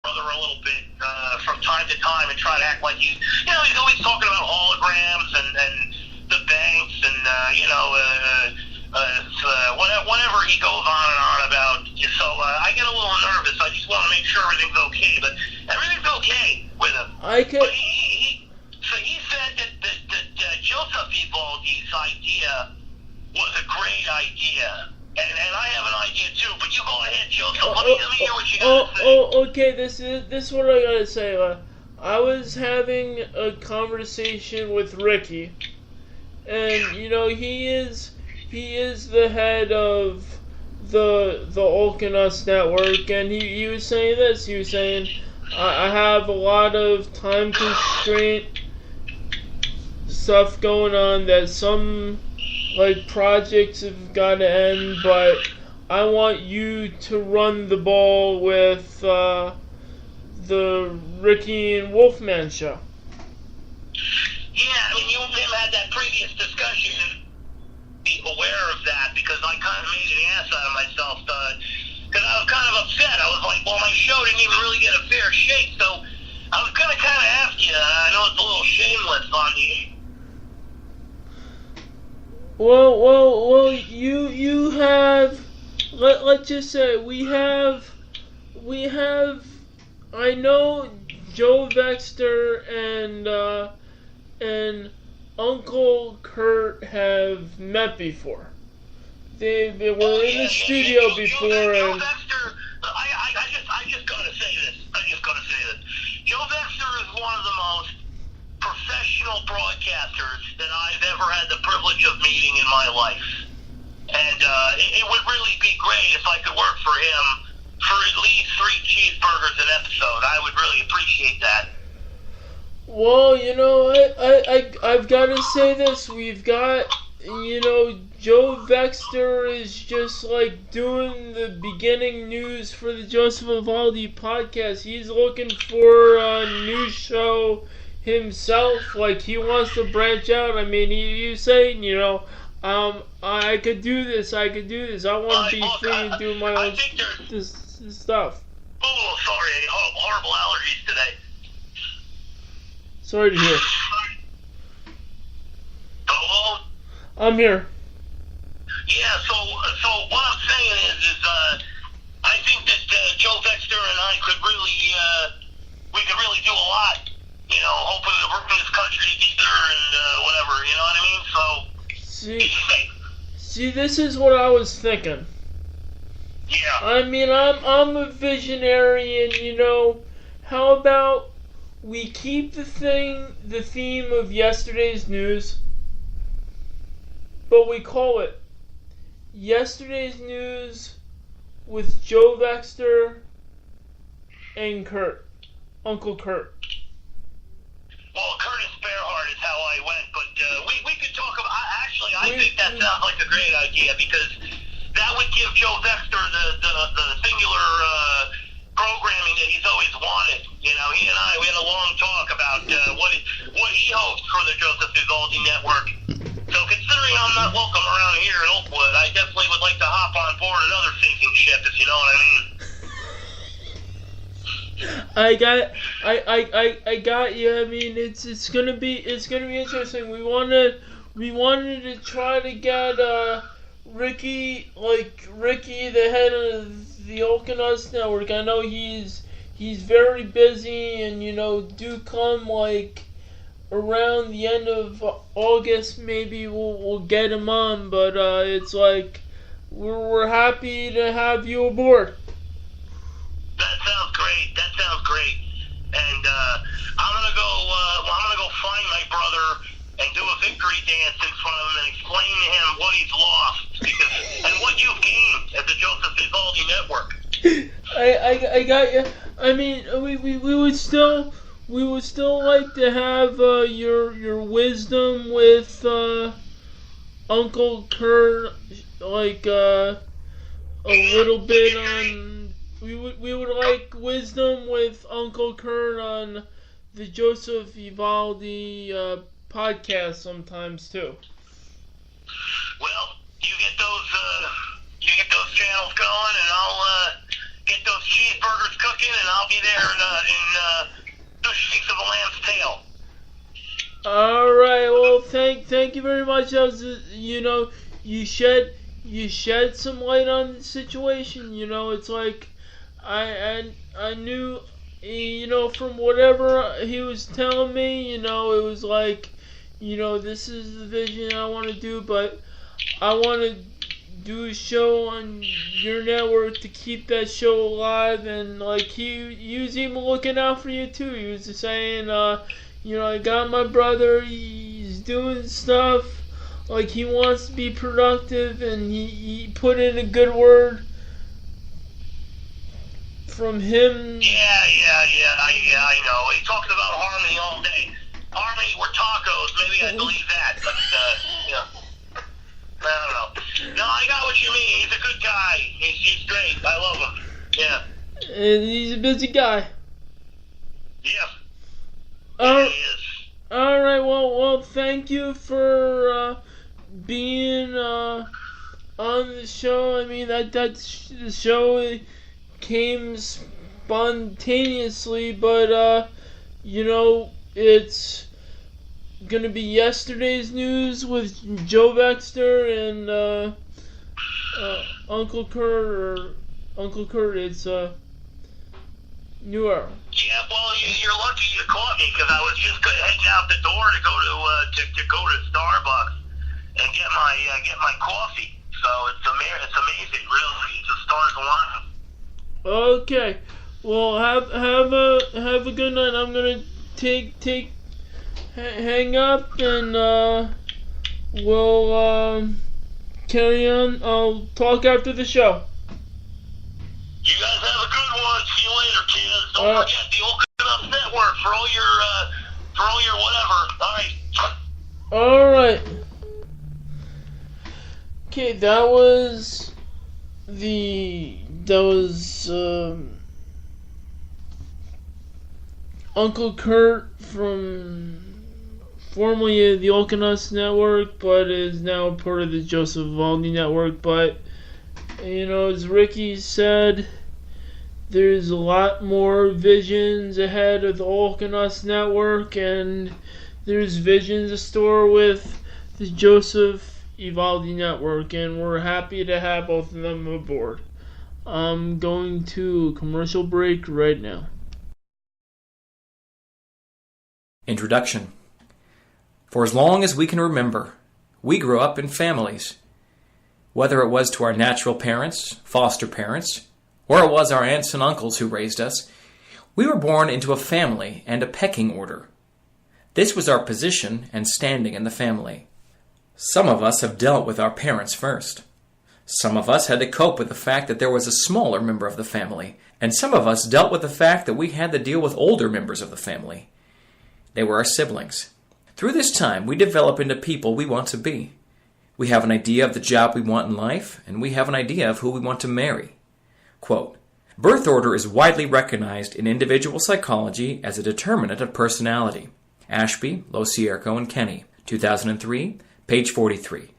brother a little bit from time to time and try to act like he's always talking about holograms and the banks and whatever he goes on and on about. So I get a little nervous. I just want to make sure everything's okay, but everything's okay with him. But he said that Joseph Evaldi's idea was a great idea. And I have an idea too, but you go ahead, Joseph. Let me hear what you got to say. Okay, this is what I gotta say. I was having a conversation with Ricky, and he is the head of the Ulcanus Network, and he was saying this. He was saying, I have a lot of time constraint stuff going on, that some projects have got to end, but I want you to run the ball with the Ricky and Wolfman Show. Yeah, I mean, you and him had that previous discussion, and be aware of that, because I kind of made an ass out of myself, because I was kind of upset. I was like, well, my show didn't even really get a fair shake, so I was going to kind of ask you, and I know it's a little shameless on you. Well, you have, let's just say, we have, I know Joe Vexter and Uncle Kurt have met before. They were in the studio before, Joe and Vexter, I just gotta say this. Joe Vexter is one of the most professional broadcasters that I've ever had the privilege of meeting in my life. And it would really be great if I could work for him for at least 3 cheeseburgers an episode. I would really appreciate that. Well, I've got to say this. We've got, Joe Vexter is just doing the beginning news for the Joseph Evaldi podcast. He's looking for a new show himself. He wants to branch out. I mean, he was saying, I could do this. I want to be free and do my own this stuff. Oh, sorry. Horrible allergies today. Sorry to hear. Hello? I'm here. Yeah, so what I'm saying is I think that Joe Vexter and I could really do a lot. Hoping to bring this country together and whatever, you know what I mean? So, see, this is what I was thinking. Yeah. I mean, I'm a visionary, and how about we keep the theme of yesterday's news, but we call it Yesterday's News with Joe Vexter and Uncle Kurt. Well, Curtis Bearhart is how I went, but we could talk about. I think that sounds like a great idea, because that would give Joe Vexter the singular programming that he's always wanted. He and I, we had a long talk about what he hopes for the Joseph Evaldi Network. So considering I'm not welcome around here in Oakwood, I definitely would like to hop on board another sinking ship, if you know what I mean. I got you. I mean, it's gonna be interesting. We wanted to try to get Ricky, the head of the Ulcanus Network. I know he's very busy, and do come around the end of August, maybe we'll get him on. But it's we're happy to have you aboard. That sounds great. And I'm gonna go find my brother and do a victory dance in front of him and explain to him what he's lost and what you've gained at the Joseph Evaldi Network. I got you. I mean, we would still like to have your wisdom with Uncle Kurt, a little bit on. We would like wisdom with Uncle Kurt on the Joseph Evaldi podcast sometimes too. Well, you get those channels going, and I'll get those cheeseburgers cooking, and I'll be there in 2 shakes of a lamb's tail. All right. Well, thank you very much. That was, you shed some light on the situation. It's like I knew, from whatever he was telling me, it was like, this is the vision I want to do, but I want to do a show on your network to keep that show alive. And like he was even looking out for you too. He was just saying, I got my brother, he's doing stuff, like he wants to be productive, and he put in a good word from him. Yeah, I know. He talks about Harmony all day. Harmony were tacos, maybe I believe that, but, I don't know. No, I got what you mean. He's a good guy. He's great. I love him. Yeah. And he's a busy guy. Yeah. Yeah, he is. All right. Well, thank you for being on the show. I mean, that the show came spontaneously, but it's gonna be yesterday's news with Joe Vexter and Uncle Kurt. It's New Era. Yeah, well, you're lucky you caught me, because I was just heading out the door to go to Starbucks and get my coffee. So it's amazing, really. It's the stars aligning. Okay. Well, have a good night. I'm gonna hang up, and we'll carry on. I'll talk after the show. You guys have a good one. See you later, kids. Don't forget the Old Enough Network for all your whatever. All right. Okay, that was Uncle Kurt from formerly the Old Network, but is now part of the Joseph Evaldi Network. But as Ricky said, there's a lot more visions ahead of the Old Network, and there's visions in store with the Joseph Evaldi Network, and we're happy to have both of them aboard. I'm going to a commercial break right now. Introduction. For as long as we can remember, we grew up in families. Whether it was to our natural parents, foster parents, or it was our aunts and uncles who raised us, we were born into a family and a pecking order. This was our position and standing in the family. Some of us have dealt with our parents first. Some of us had to cope with the fact that there was a smaller member of the family, and some of us dealt with the fact that we had to deal with older members of the family. They were our siblings. Through this time, we develop into people we want to be. We have an idea of the job we want in life, and we have an idea of who we want to marry. Quote, birth order is widely recognized in individual psychology as a determinant of personality. Ashby, Losierco, and Kenny, 2003, page 43.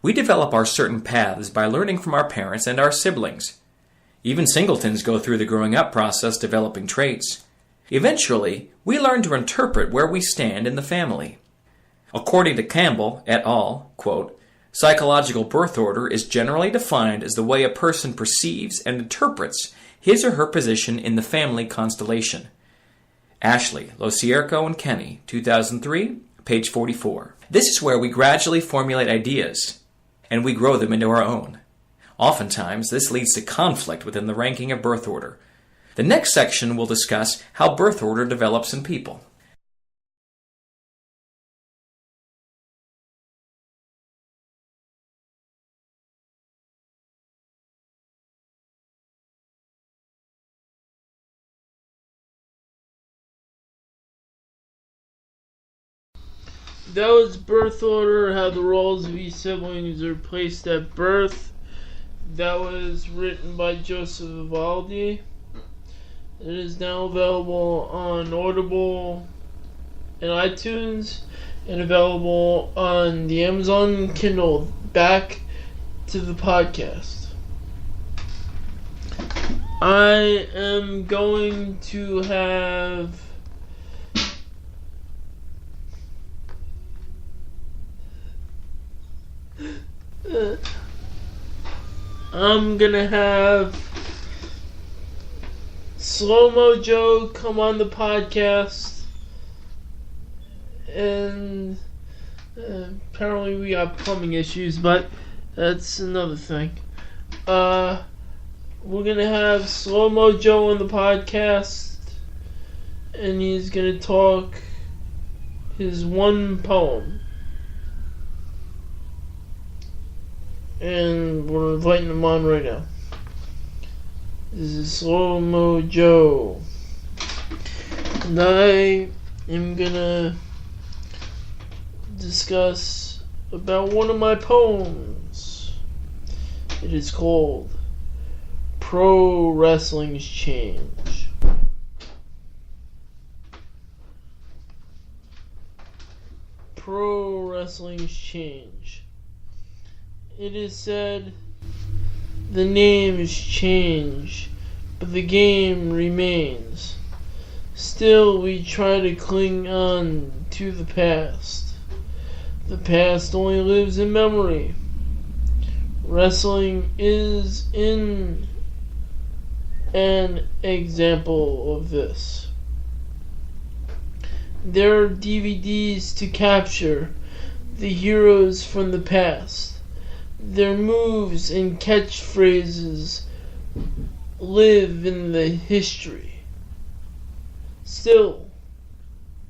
We develop our certain paths by learning from our parents and our siblings. Even singletons go through the growing up process developing traits. Eventually, we learn to interpret where we stand in the family. According to Campbell et al., quote, psychological birth order is generally defined as the way a person perceives and interprets his or her position in the family constellation. Ashley, Losierco, and Kenny, 2003, page 44. This is where we gradually formulate ideas, and we grow them into our own. Oftentimes, this leads to conflict within the ranking of birth order. The next section will discuss how birth order develops in people. That was birth order, how the roles of each siblings are placed at birth. That was written by Joseph Evaldi. It is now available on Audible and iTunes, and available on the Amazon Kindle. Back to the podcast. I am going to have Slow Mo Joe come on the podcast, and apparently we got plumbing issues, but that's another thing. We're gonna have Slow Mo Joe on the podcast, and he's gonna talk his one poem. And we're inviting him on right now. This is Slow Mo Joe. And I am gonna discuss about one of my poems. It is called Pro Wrestling's Change. Pro Wrestling's Change. It is said the names change, but the game remains. Still, we try to cling on to the past. The past only lives in memory. Wrestling is an example of this. There are DVDs to capture the heroes from the past. Their moves and catchphrases live in the history. Still,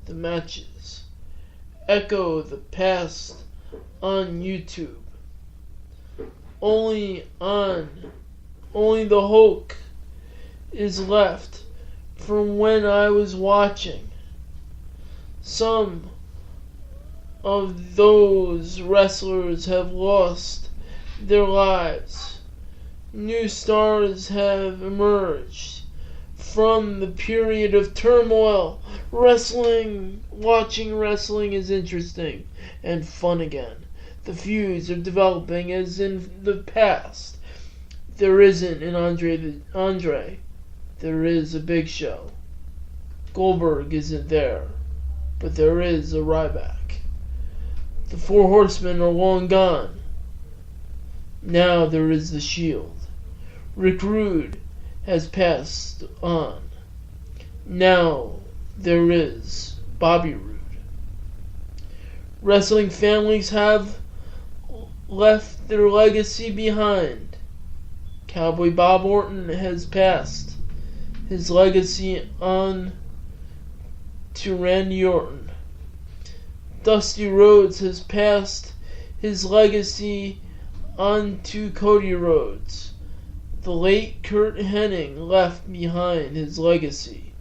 the matches echo the past on YouTube. Only the Hulk is left from when I was watching. Some of those wrestlers have lost their lives. New stars have emerged from the period of turmoil. Watching wrestling is interesting and fun again. The feuds are developing as in the past. There isn't an Andre. There is a Big Show. Goldberg isn't there, but there is a Ryback. The Four Horsemen are long gone. Now there is the Shield. Rick Rude has passed on. Now there is Bobby Roode. Wrestling families have left their legacy behind. Cowboy Bob Orton has passed his legacy on to Randy Orton. Dusty Rhodes has passed his legacy on to Cody Rhodes. The late Kurt Hennig left behind his legacy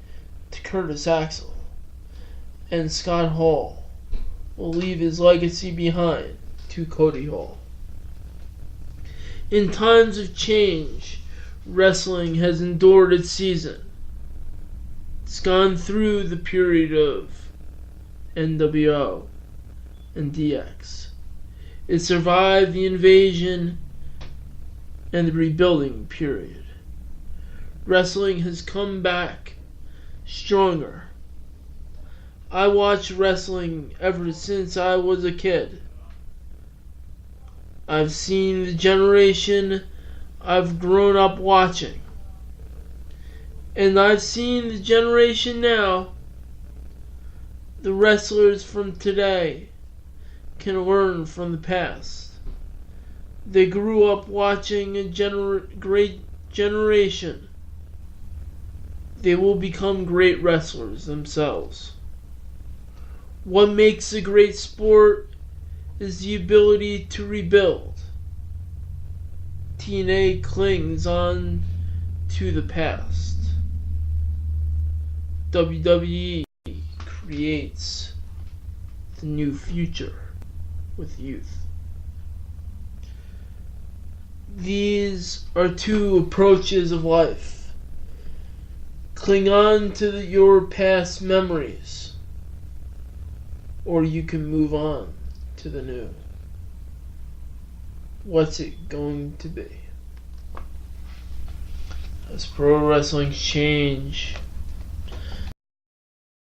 to Curtis Axel. And Scott Hall will leave his legacy behind to Cody Hall. In times of change, wrestling has endured its season. It's gone through the period of NWO and DX. It survived the invasion and the rebuilding period. Wrestling has come back stronger. I watched wrestling ever since I was a kid. I've seen the generation I've grown up watching. And I've seen the generation now. The wrestlers from today can learn from the past. They grew up watching a great generation. They will become great wrestlers themselves. What makes a great sport is the ability to rebuild. TNA clings on to the past. WWE creates the new future with youth. These are two approaches of life. Cling on to your past memories, or you can move on to the new. What's it going to be? as pro wrestling change.